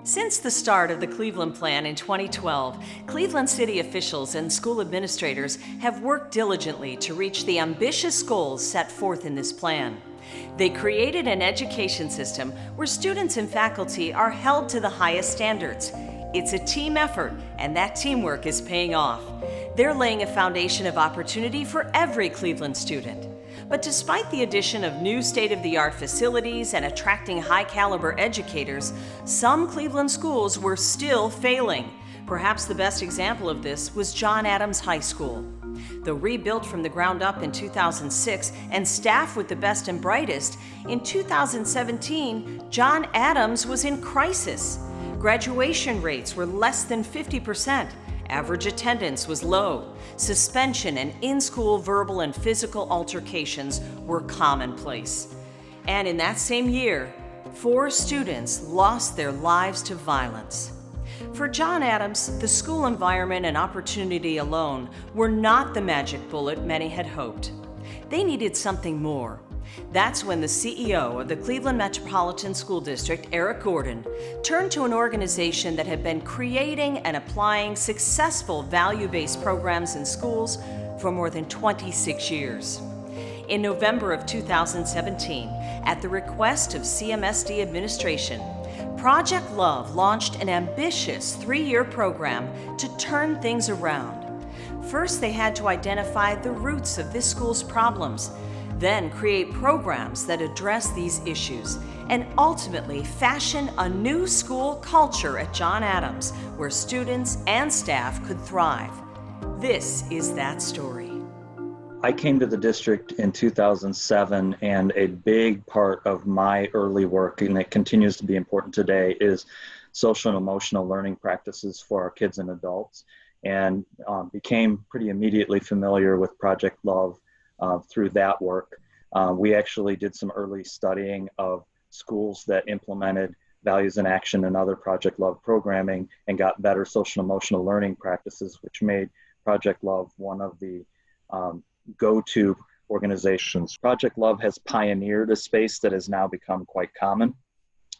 Since the start of the Cleveland Plan in 2012, Cleveland city officials and school administrators have worked diligently to reach the ambitious goals set forth in this plan. They created an education system where students and faculty are held to the highest standards. It's a team effort, and that teamwork is paying off. They're laying a foundation of opportunity for every Cleveland student. But despite the addition of new state-of-the-art facilities and attracting high-caliber educators, some Cleveland schools were still failing. Perhaps the best example of this was John Adams High School. Though rebuilt from the ground up in 2006 and staffed with the best and brightest, in 2017, John Adams was in crisis. Graduation rates were less than 50%. Average attendance was low. Suspension and in-school verbal and physical altercations were commonplace. And in that same year, 4 students lost their lives to violence. For John Adams, the school environment and opportunity alone were not the magic bullet many had hoped. They needed something more. That's when the CEO of the Cleveland Metropolitan School District, Eric Gordon, turned to an organization that had been creating and applying successful value-based programs in schools for more than 26 years. In November of 2017, at the request of CMSD administration, Project Love launched an ambitious 3-year program to turn things around. First, they had to identify the roots of this school's problems, then create programs that address these issues, and ultimately fashion a new school culture at John Adams where students and staff could thrive. This is that story. I came to the district in 2007, and a big part of my early work, and it continues to be important today, is social and emotional learning practices for our kids and adults, and became pretty immediately familiar with Project Love through that work. We actually did some early studying of schools that implemented values in action and other Project Love programming and got better social and emotional learning practices, which made Project Love one of the go-to organizations. Project Love has pioneered a space that has now become quite common.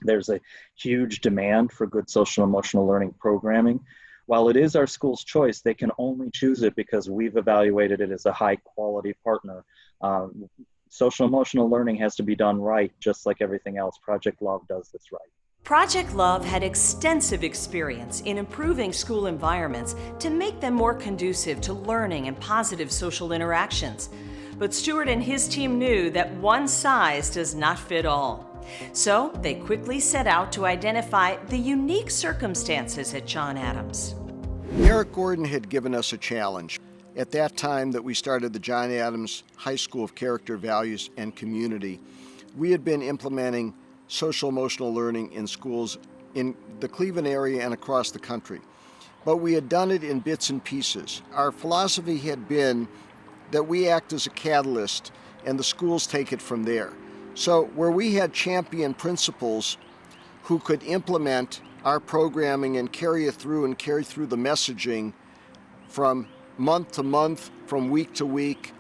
There's a huge demand for good social and emotional learning programming. While it is our school's choice, they can only choose it because we've evaluated it as a high quality partner. Social emotional learning has to be done right, just like everything else. Project Love does this right. Project Love had extensive experience in improving school environments to make them more conducive to learning and positive social interactions. But Stewart and his team knew that one size does not fit all. So they quickly set out to identify the unique circumstances at John Adams. Eric Gordon had given us a challenge. At that time that we started the John Adams High School of Character, Values, and Community, we had been implementing social emotional learning in schools in the Cleveland area and across the country. But we had done it in bits and pieces. Our philosophy had been that we act as a catalyst and the schools take it from there. So where we had champion principals who could implement our programming and carry it through and carry through the messaging from month to month, from week to week,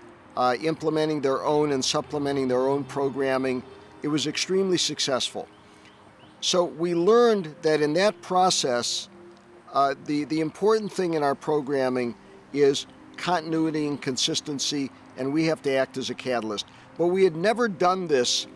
implementing their own and supplementing their own programming, it was extremely successful. So we learned that in that process, the important thing in our programming is continuity and consistency, and we have to act as a catalyst. But we had never done this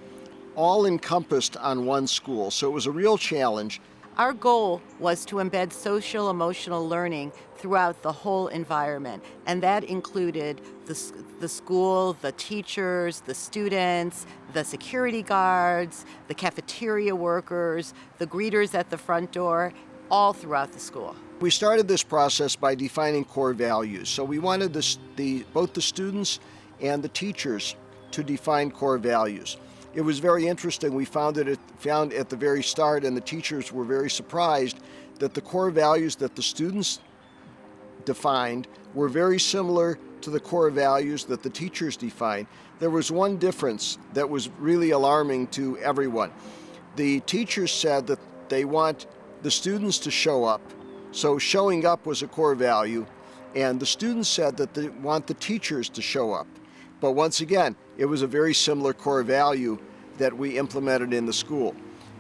all encompassed on one school, so it was a real challenge. Our goal was to embed social emotional learning throughout the whole environment, and that included the school, the teachers, the students, the security guards, the cafeteria workers, the greeters at the front door, all throughout the school. We started this process by defining core values. So we wanted both the students and the teachers to define core values. It was very interesting. We found at the very start, and the teachers were very surprised, that the core values that the students defined were very similar to the core values that the teachers defined. There was one difference that was really alarming to everyone. The teachers said that they want the students to show up. So showing up was a core value, and the students said that they want the teachers to show up. But once again, it was a very similar core value that we implemented in the school.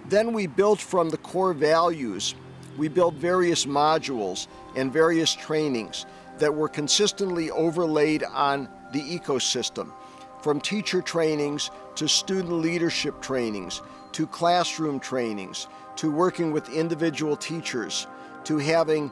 Then we built from the core values. We built various modules and various trainings that were consistently overlaid on the ecosystem, from teacher trainings to student leadership trainings, to classroom trainings, to working with individual teachers, to having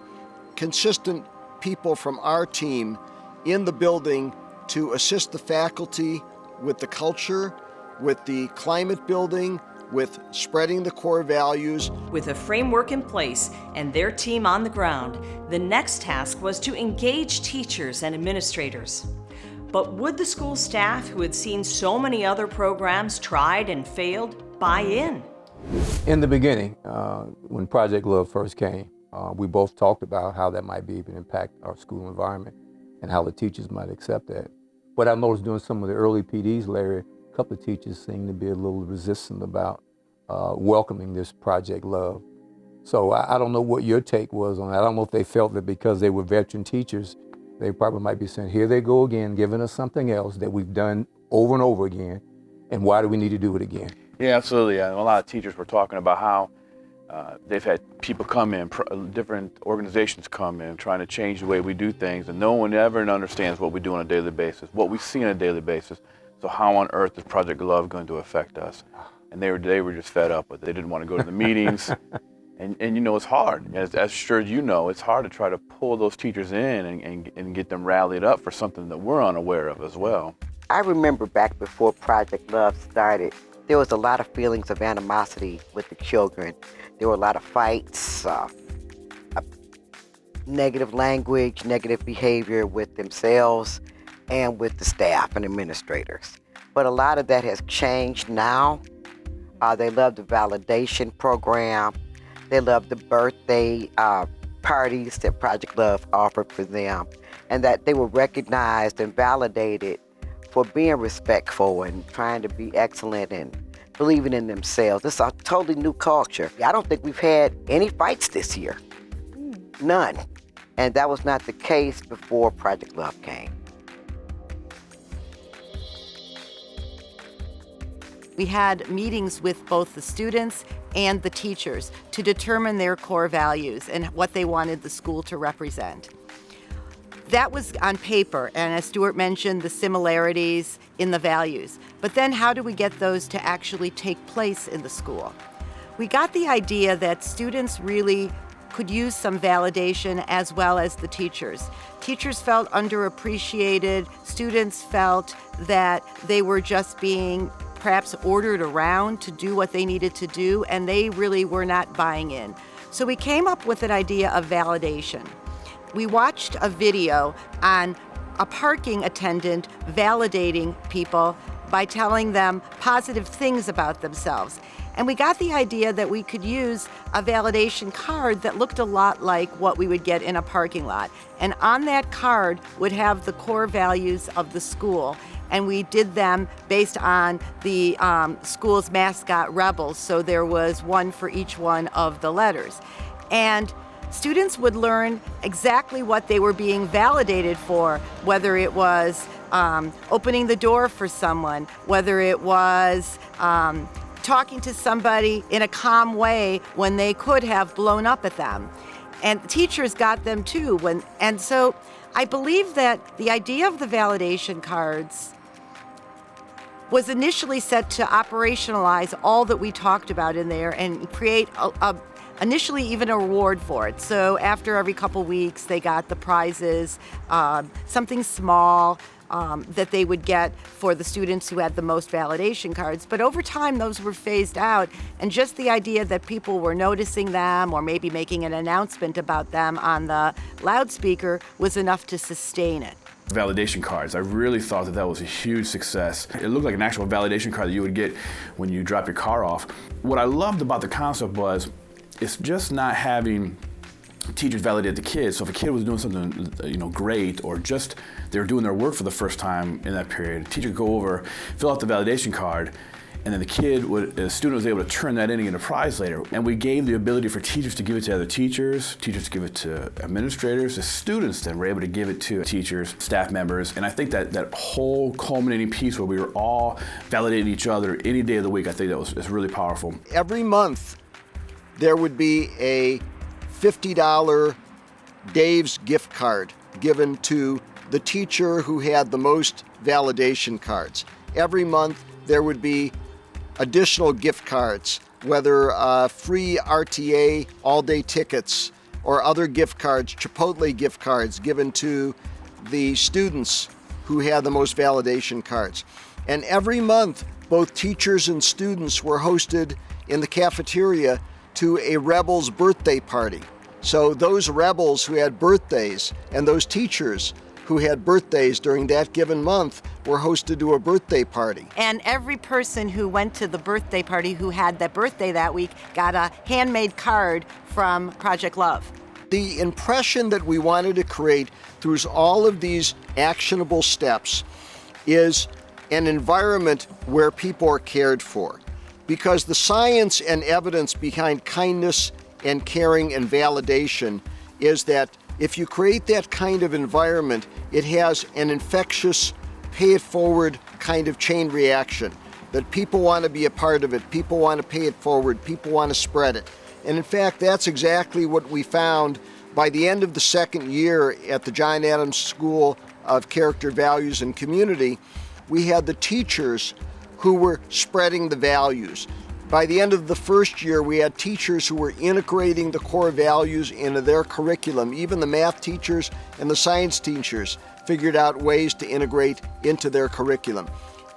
consistent people from our team in the building to assist the faculty with the culture, with the climate building, with spreading the core values. With a framework in place and their team on the ground, the next task was to engage teachers and administrators. But would the school staff, who had seen so many other programs tried and failed, buy in? In the beginning, when Project Love first came, we both talked about how that might be even impact our school environment and how the teachers might accept that. What I noticed doing some of the early PDs, Larry, a couple of teachers seemed to be a little resistant about welcoming this Project Love. So I don't know what your take was on that. I don't know if they felt that because they were veteran teachers, they probably might be saying, here they go again, giving us something else that we've done over and over again, and why do we need to do it again? Yeah, absolutely. A lot of teachers were talking about how they've had people come in, different organizations come in, trying to change the way we do things, and no one ever understands what we do on a daily basis, what we see on a daily basis. So how on earth is Project Love going to affect us? And they were just fed up with it. They didn't want to go to the meetings. And you know, it's hard. As sure as you know, it's hard to try to pull those teachers in and get them rallied up for something that we're unaware of as well. I remember back before Project Love started, there was a lot of feelings of animosity with the children. There were a lot of fights, negative language, negative behavior with themselves and with the staff and administrators. But a lot of that has changed now. They love the validation program. They love the birthday parties that Project Love offered for them, and that they were recognized and validated for being respectful and trying to be excellent and believing in themselves. It's a totally new culture. I don't think we've had any fights this year. None. And that was not the case before Project Love came. We had meetings with both the students and the teachers to determine their core values and what they wanted the school to represent. That was on paper, and as Stuart mentioned, the similarities in the values. But then how do we get those to actually take place in the school? We got the idea that students really could use some validation as well as the teachers. Teachers felt underappreciated. Students felt that they were just being perhaps ordered around to do what they needed to do, and they really were not buying in. So we came up with an idea of validation. We watched a video on a parking attendant validating people by telling them positive things about themselves. And we got the idea that we could use a validation card that looked a lot like what we would get in a parking lot. And on that card would have the core values of the school. And we did them based on the school's mascot, Rebels. So there was one for each one of the letters. And students would learn exactly what they were being validated for, whether it was opening the door for someone, whether it was talking to somebody in a calm way when they could have blown up at them. And teachers got them too. And so I believe that the idea of the validation cards was initially set to operationalize all that we talked about in there and create initially even a reward for it. So after every couple weeks, they got the prizes, something small that they would get for the students who had the most validation cards. But over time, those were phased out, and just the idea that people were noticing them or maybe making an announcement about them on the loudspeaker was enough to sustain it. Validation cards. I really thought that was a huge success. It looked like an actual validation card that you would get when you drop your car off. What I loved about the concept was it's just not having teachers validate the kids. So if a kid was doing something great, or just they were doing their work for the first time in that period, a teacher would go over, fill out the validation card, and then the student was able to turn that in and get a prize later. And we gave the ability for teachers to give it to other teachers to give it to administrators, the students then were able to give it to teachers, staff members, and I think that whole culminating piece where we were all validating each other any day of the week, I think that was really powerful. Every month, there would be a $50 Dave's gift card given to the teacher who had the most validation cards. Every month, there would be additional gift cards, whether free RTA all-day tickets or other gift cards, Chipotle gift cards given to the students who had the most validation cards. And every month, both teachers and students were hosted in the cafeteria to a Rebels birthday party. So those Rebels who had birthdays and those teachers who had birthdays during that given month were hosted to a birthday party. And every person who went to the birthday party who had that birthday that week got a handmade card from Project Love. The impression that we wanted to create through all of these actionable steps is an environment where people are cared for. Because the science and evidence behind kindness and caring and validation is that if you create that kind of environment, it has an infectious, pay it forward kind of chain reaction. That people want to be a part of it, people want to pay it forward, people want to spread it. And in fact, that's exactly what we found by the end of the second year at the John Adams School of Character, Values, and Community. We had the teachers who were spreading the values. By the end of the first year, we had teachers who were integrating the core values into their curriculum. Even the math teachers and the science teachers figured out ways to integrate into their curriculum.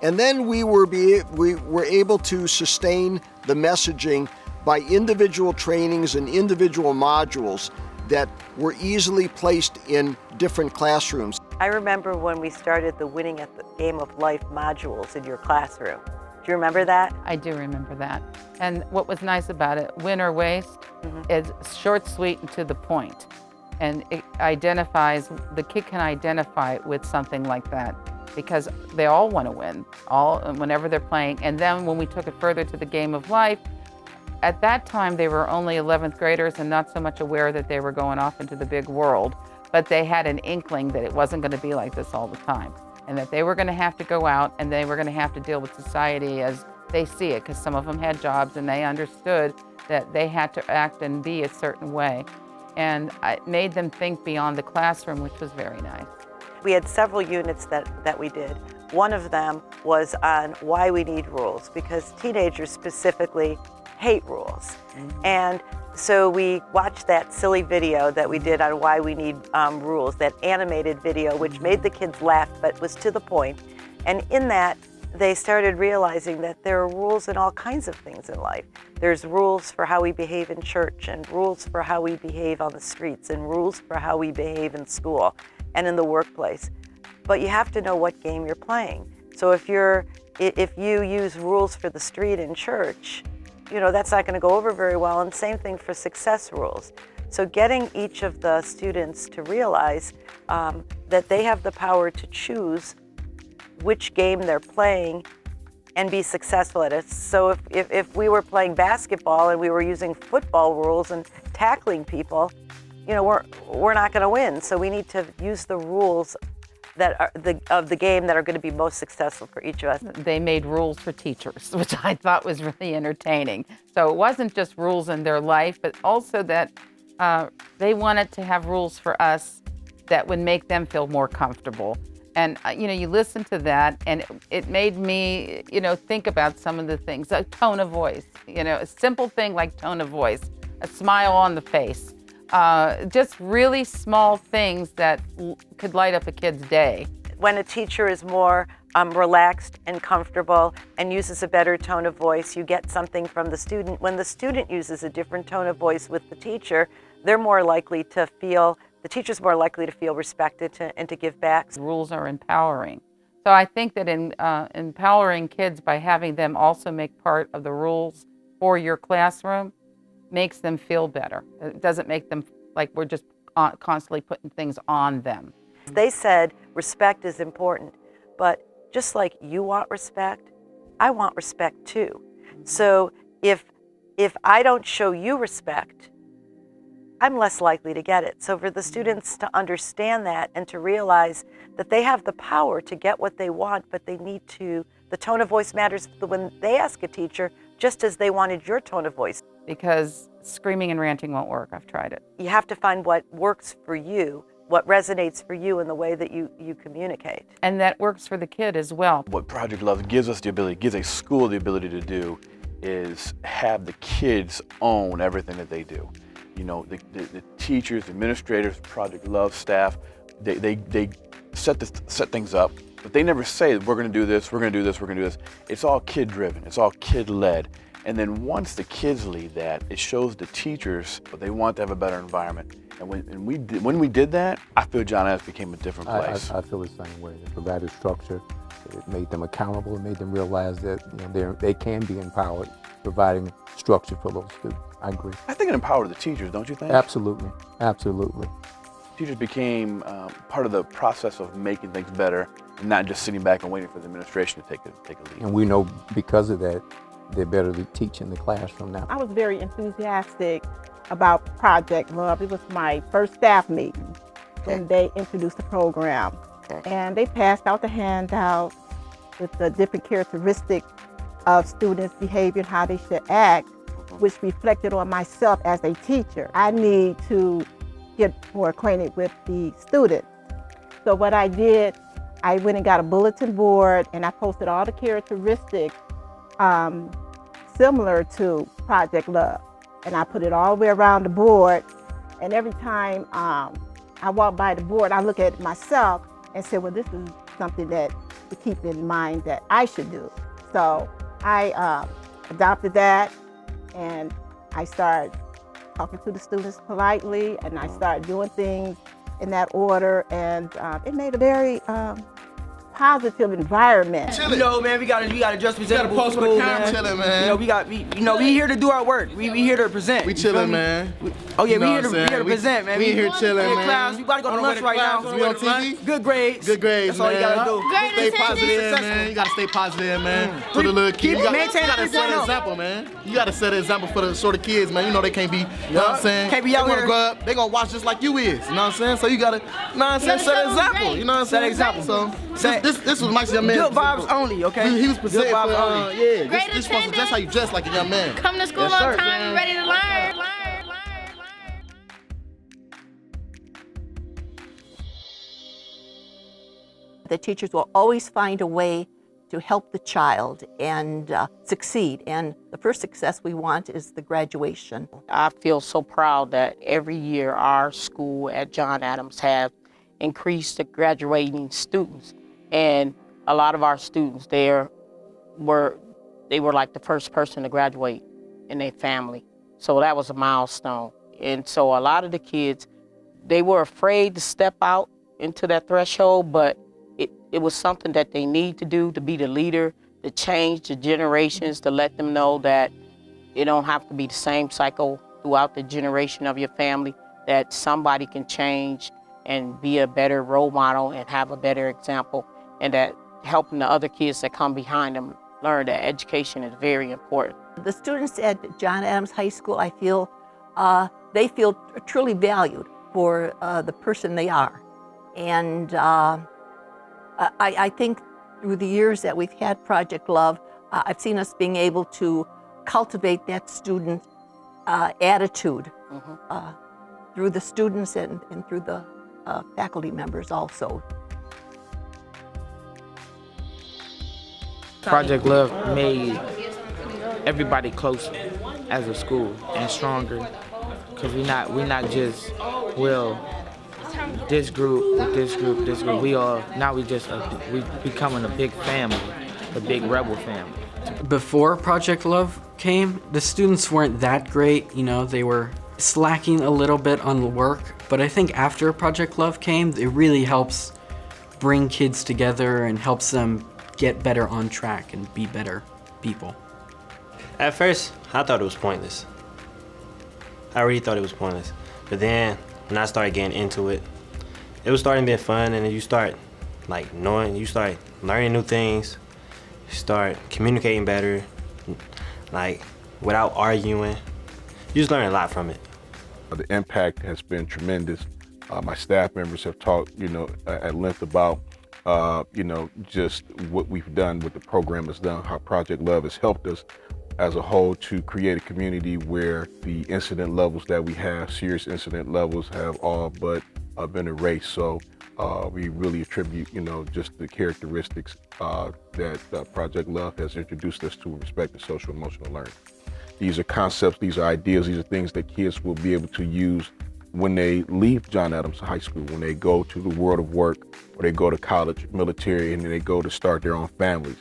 And then we were able to sustain the messaging by individual trainings and individual modules that were easily placed in different classrooms. I remember when we started the Winning at the Game of Life modules in your classroom. Do you remember that? I do remember that. And what was nice about it, win or waste, is short, sweet, and to the point. And it identifies, the kid can identify with something like that because they all want to win, whenever they're playing. And then when we took it further to the game of life, at that time they were only 11th graders and not so much aware that they were going off into the big world, but they had an inkling that it wasn't going to be like this all the time, and that they were going to have to go out and they were going to have to deal with society as they see it, because some of them had jobs and they understood that they had to act and be a certain way. And it made them think beyond the classroom, which was very nice. We had several units that we did. One of them was on why we need rules, because teenagers specifically hate rules. And so we watched that silly video that we did on why we need rules, that animated video, which made the kids laugh but was to the point. And in that, they started realizing that there are rules in all kinds of things in life. There's rules for how we behave in church, and rules for how we behave on the streets, and rules for how we behave in school and in the workplace. But you have to know what game you're playing. So if you use rules for the street in church, you know, that's not going to go over very well, and same thing for success rules. So getting each of the students to realize that they have the power to choose which game they're playing and be successful at it. So if we were playing basketball and we were using football rules and tackling people, you know, we're not going to win. So we need to use the rules that are of the game that are going to be most successful for each of us. They made rules for teachers, which I thought was really entertaining. So it wasn't just rules in their life, but also that they wanted to have rules for us that would make them feel more comfortable. And, you know, you listen to that and it made me, you know, think about some of the things, a tone of voice, you know, a simple thing like tone of voice, a smile on the face, just really small things that could light up a kid's day. When a teacher is more relaxed and comfortable and uses a better tone of voice, you get something from the student. When the student uses a different tone of voice with the teacher, they're more likely to feel, the teacher's more likely to feel respected and to give back. Rules are empowering. So I think that in empowering kids by having them also make part of the rules for your classroom makes them feel better. It doesn't make them like we're just constantly putting things on them. They said respect is important, but just like you want respect, I want respect too. So if I don't show you respect, I'm less likely to get it. So for the students to understand that and to realize that they have the power to get what they want, but they need to, the tone of voice matters when they ask a teacher, just as they wanted your tone of voice. Because screaming and ranting won't work. I've tried it. You have to find what works for you, what resonates for you in the way that you communicate. And that works for the kid as well. What Project Love gives us the ability, gives a school the ability to do, is have the kids own everything that they do. You know, the teachers, the administrators, Project Love staff, they set things up, but they never say, we're gonna do this, we're gonna do this, we're gonna do this. It's all kid driven, it's all kid led. And then once the kids lead that, it shows the teachers that they want to have a better environment. And when we did that, I feel John Adams became a different place. I feel the same way. It provided structure. It made them accountable. It made them realize that they can be empowered, providing structure for those students. I agree. I think it empowered the teachers, don't you think? Absolutely, absolutely. Teachers became part of the process of making things better, and not just sitting back and waiting for the administration to take a lead. And we know because of that, they're better to teach in the classroom now. I was very enthusiastic about Project Love. It was my first staff meeting when they introduced the program. And they passed out the handout with the different characteristics of students' behavior and how they should act, which reflected on myself as a teacher. I need to get more acquainted with the students. So what I did, I went and got a bulletin board and I posted all the characteristics similar to Project Love. And I put it all the way around the board. And every time I walk by the board, I look at it myself and say, well, this is something that to keep in mind that I should do. So I adopted that, and I started talking to the students politely, and I started doing things in that order, and it made a very positive environment. You know, man, we gotta just presentable for school, man. Chilling, man. You know, we here to do our work. We here to present. We chilling, man. We here to present, man. We here chilling, man. Class, we about to go to lunch right now. We on TV? Good grades. Good grades, That's all you gotta do. Stay positive, man. You gotta stay positive, man. For the little kids. You gotta set an example, man. You gotta set an example for the sort of kids, man. You know they can't be, you know what I'm saying? Can't be out here. Grow up, they gonna watch just like you is. You know what I'm saying? So you gotta, you know what I'm saying? Set an example. You know what I'm saying? Set an example. So this was nice, young man. Good vibes only, okay? He was presenting for, only. This was just how you dress like a young man. Come to school on time, ready to learn. The teachers will always find a way to help the child and succeed. And the first success we want is the graduation. I feel so proud that every year our school at John Adams have increased the graduating students. And a lot of our students there were like the first person to graduate in their family. So that was a milestone. And so a lot of the kids, they were afraid to step out into that threshold, but it was something that they need to do to be the leader, to change the generations, to let them know that it don't have to be the same cycle throughout the generation of your family, that somebody can change and be a better role model and have a better example, and that helping the other kids that come behind them learn that education is very important. The students at John Adams High School, I feel, they feel truly valued for the person they are. And I think through the years that we've had Project Love, I've seen us being able to cultivate that student attitude through the students and through the faculty members also. Project Love made everybody closer as a school and stronger, because we not just, well, this group, this group, this group. We becoming a big family, a big rebel family. Before Project Love came, the students weren't that great. You know, they were slacking a little bit on the work. But I think after Project Love came, it really helps bring kids together and helps them get better on track and be better people. At first, I thought it was pointless. I really thought it was pointless. But then, when I started getting into it, it was starting to be fun, and then you start learning new things, start communicating better, like without arguing. You just learn a lot from it. The impact has been tremendous. My staff members have talked, at length about, just what we've done, what the program has done, how Project Love has helped us as a whole to create a community where the incident levels that we have, serious incident levels, have all but been erased. So we really attribute, just the characteristics that Project Love has introduced us to with respect to social emotional learning. These are concepts, these are ideas, these are things that kids will be able to use when they leave John Adams High School, when they go to the world of work, or they go to college, military, and then they go to start their own families.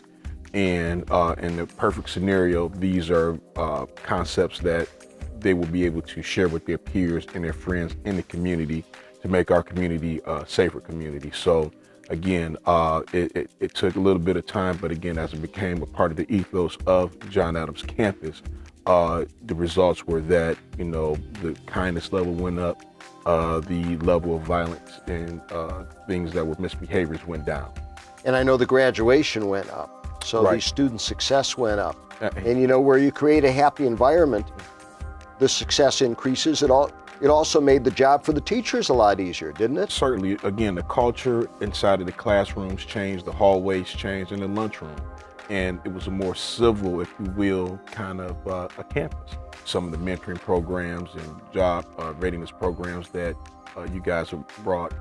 And in the perfect scenario, these are concepts that they will be able to share with their peers and their friends in the community to make our community a safer community. So again, it took a little bit of time, but again, as it became a part of the ethos of John Adams campus, the results were that, the kindness level went up, the level of violence and things that were misbehaviors went down. And I know the graduation went up. So Right. the student success went up. And where you create a happy environment, the success increases. It also made the job for the teachers a lot easier, didn't it? Certainly, again, the culture inside of the classrooms changed, the hallways changed, and the lunchroom. And it was a more civil, if you will, kind of a campus. Some of the mentoring programs and job readiness programs that you guys have brought,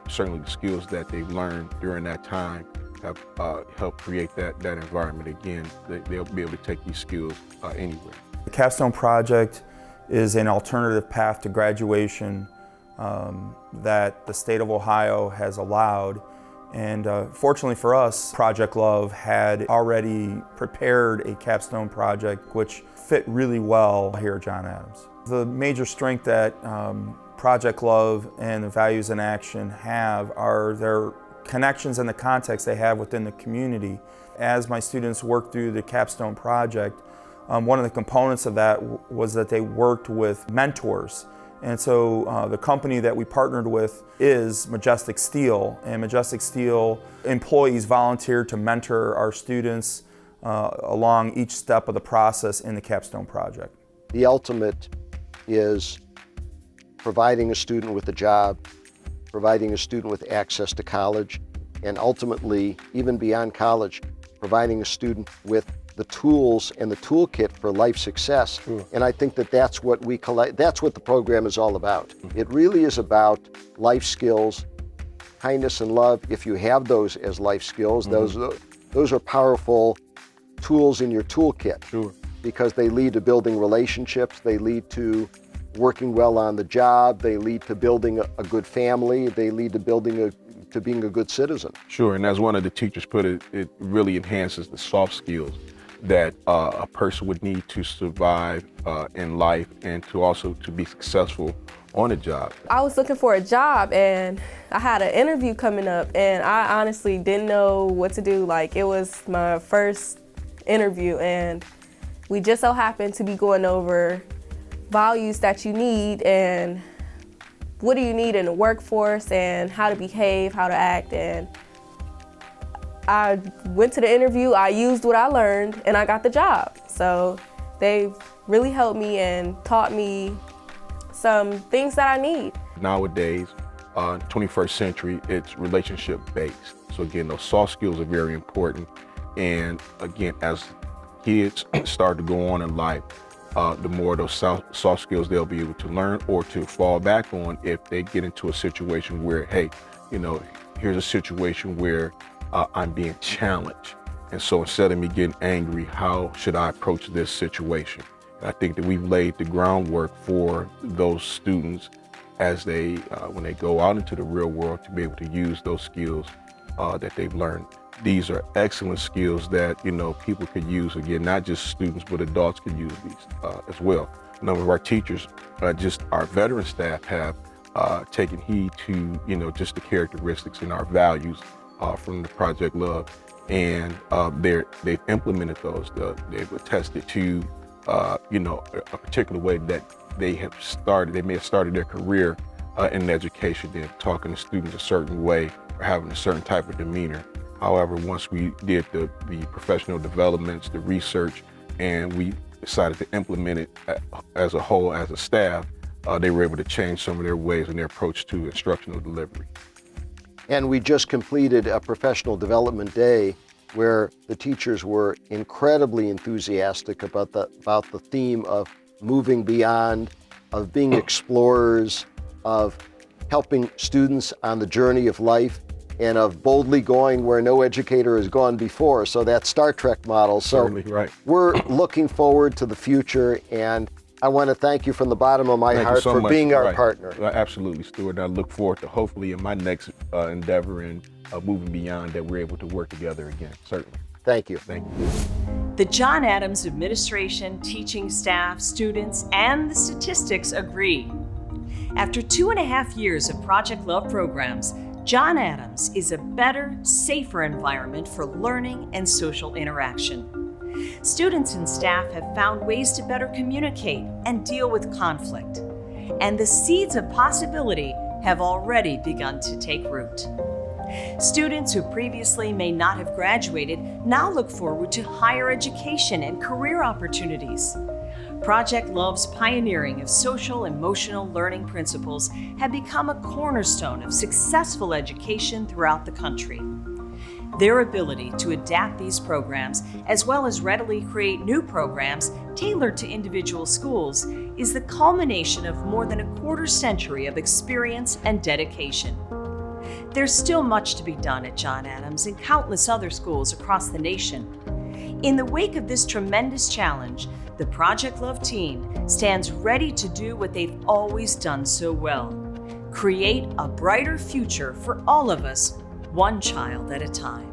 certainly the skills that they've learned during that time have helped create that environment again. They'll be able to take these skills anywhere. The Capstone Project is an alternative path to graduation that the state of Ohio has allowed. And fortunately for us, Project Love had already prepared a capstone project which fit really well here at John Adams. The major strength that Project Love and the Values in Action have are their connections and the context they have within the community. As my students worked through the capstone project, one of the components of that was that they worked with mentors. And so the company that we partnered with is Majestic Steel, and Majestic Steel employees volunteer to mentor our students along each step of the process in the capstone project. The ultimate is providing a student with a job, providing a student with access to college, and ultimately, even beyond college, providing a student with the tools and the toolkit for life success. And I think that's what that's what the program is all about. It really is about life skills, kindness and love. If you have those as life skills, those are powerful tools in your toolkit. Because they lead to building relationships, they lead to working well on the job, they lead to building a good family, they lead to being a good citizen. Sure, and as one of the teachers put it, it really enhances the soft skills that a person would need to survive in life and to be successful on a job. I was looking for a job and I had an interview coming up and I honestly didn't know what to do. Like, it was my first interview and we just so happened to be going over values that you need and what do you need in the workforce and how to behave, how to act. And I went to the interview, I used what I learned, and I got the job. So they've really helped me and taught me some things that I need. Nowadays, 21st century, it's relationship based. So again, those soft skills are very important. And again, as kids start to go on in life, the more of those soft skills they'll be able to learn or to fall back on if they get into a situation where, hey, here's a situation where I'm being challenged. And so instead of me getting angry, how should I approach this situation? And I think that we've laid the groundwork for those students as they, when they go out into the real world, to be able to use those skills that they've learned. These are excellent skills that, people could use, again, not just students, but adults could use these as well. A number of our teachers, just our veteran staff, have taken heed to, just the characteristics and our values from the Project Love, and they've implemented those. They've attested to, a particular way that they may have started their career in education, then talking to students a certain way or having a certain type of demeanor However, once we did the professional developments, the research, and we decided to implement it as a whole, as a staff, they were able to change some of their ways and their approach to instructional delivery. And we just completed a professional development day where the teachers were incredibly enthusiastic about the theme of moving beyond, of being explorers, of helping students on the journey of life, and of boldly going where no educator has gone before. So that Star Trek model. So Certainly, right. We're looking forward to the future, and I want to thank you from the bottom of my Thank you heart so for much. being our Right. partner. Absolutely, Stuart. I look forward to hopefully in my next endeavor and moving beyond that we're able to work together again, certainly. Thank you. Thank you. The John Adams administration, teaching staff, students, and the statistics agree. After 2.5 years of Project Love programs, John Adams is a better, safer environment for learning and social interaction. Students and staff have found ways to better communicate and deal with conflict. And the seeds of possibility have already begun to take root. Students who previously may not have graduated now look forward to higher education and career opportunities. Project Love's pioneering of social emotional learning principles have become a cornerstone of successful education throughout the country. Their ability to adapt these programs, as well as readily create new programs tailored to individual schools, is the culmination of more than a quarter century of experience and dedication. There's still much to be done at John Adams and countless other schools across the nation. In the wake of this tremendous challenge, the Project Love team stands ready to do what they've always done so well: create a brighter future for all of us, one child at a time.